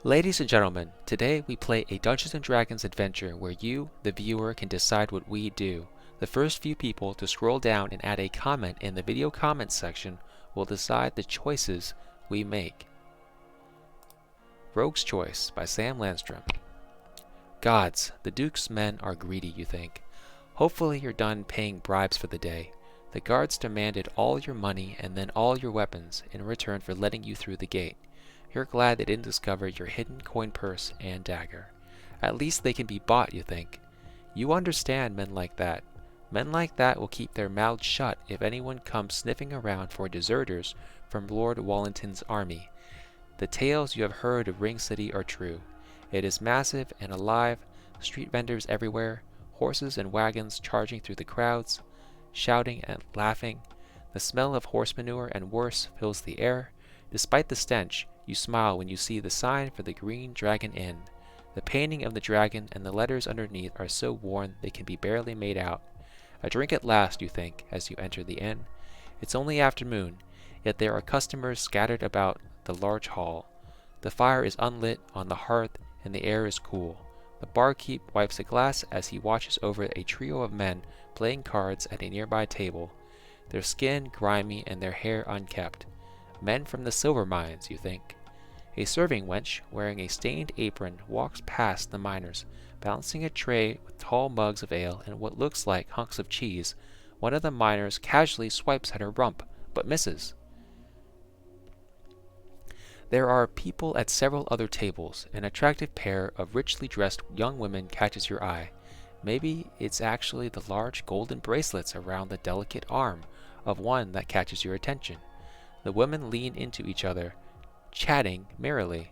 Ladies and gentlemen, today we play a Dungeons & Dragons adventure where you, the viewer, can decide what we do. The first few people to scroll down and add a comment in the video comments section will decide the choices we make. Rogue's Choice by Sam Landstrom. Gods, the Duke's men are greedy, you think. Hopefully you're done paying bribes for the day. The guards demanded all your money and then all your weapons in return for letting you through the gate. You're glad they didn't discover your hidden coin purse and dagger. At least they can be bought, you think. You understand men like that. Men like that will keep their mouths shut if anyone comes sniffing around for deserters from Lord Wallington's army. The tales you have heard of Ring City are true. It is massive and alive, street vendors everywhere, horses and wagons charging through the crowds, shouting and laughing. The smell of horse manure and worse fills the air. Despite the stench, you smile when you see the sign for the Green Dragon Inn. The painting of the dragon and the letters underneath are so worn they can be barely made out. A drink at last, you think, as you enter the inn. It's only afternoon, yet there are customers scattered about the large hall. The fire is unlit on the hearth and the air is cool. The barkeep wipes a glass as he watches over a trio of men playing cards at a nearby table, their skin grimy and their hair unkempt. Men from the silver mines, you think. A serving wench, wearing a stained apron, walks past the miners, balancing a tray with tall mugs of ale and what looks like hunks of cheese. One of the miners casually swipes at her rump, but misses. There are people at several other tables. An attractive pair of richly dressed young women catches your eye. Maybe it's actually the large golden bracelets around the delicate arm of one that catches your attention. The women lean into each other, chatting merrily.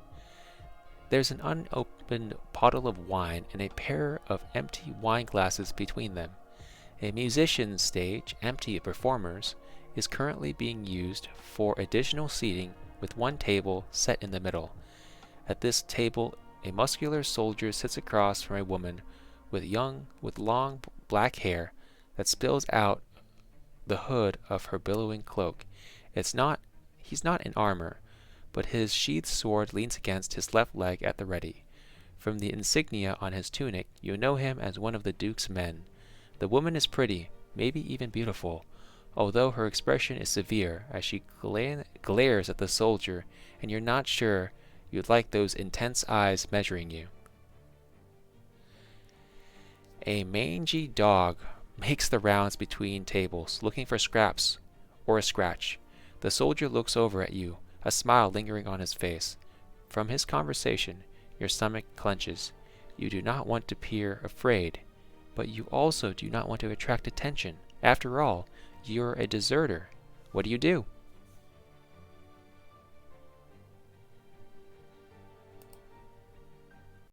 There's an unopened bottle of wine and a pair of empty wine glasses between them. A musician's stage, empty of performers, is currently being used for additional seating with one table set in the middle. At this table, a muscular soldier sits across from a woman with long black hair that spills out the hood of her billowing cloak. He's not in armor, but his sheathed sword leans against his left leg at the ready. From the insignia on his tunic, you know him as one of the Duke's men. The woman is pretty, maybe even beautiful, although her expression is severe as she glares at the soldier, and you're not sure you'd like those intense eyes measuring you. A mangy dog makes the rounds between tables, looking for scraps or a scratch. The soldier looks over at you, a smile lingering on his face. From his conversation, your stomach clenches. You do not want to appear afraid, but you also do not want to attract attention. After all, you're a deserter. What do you do?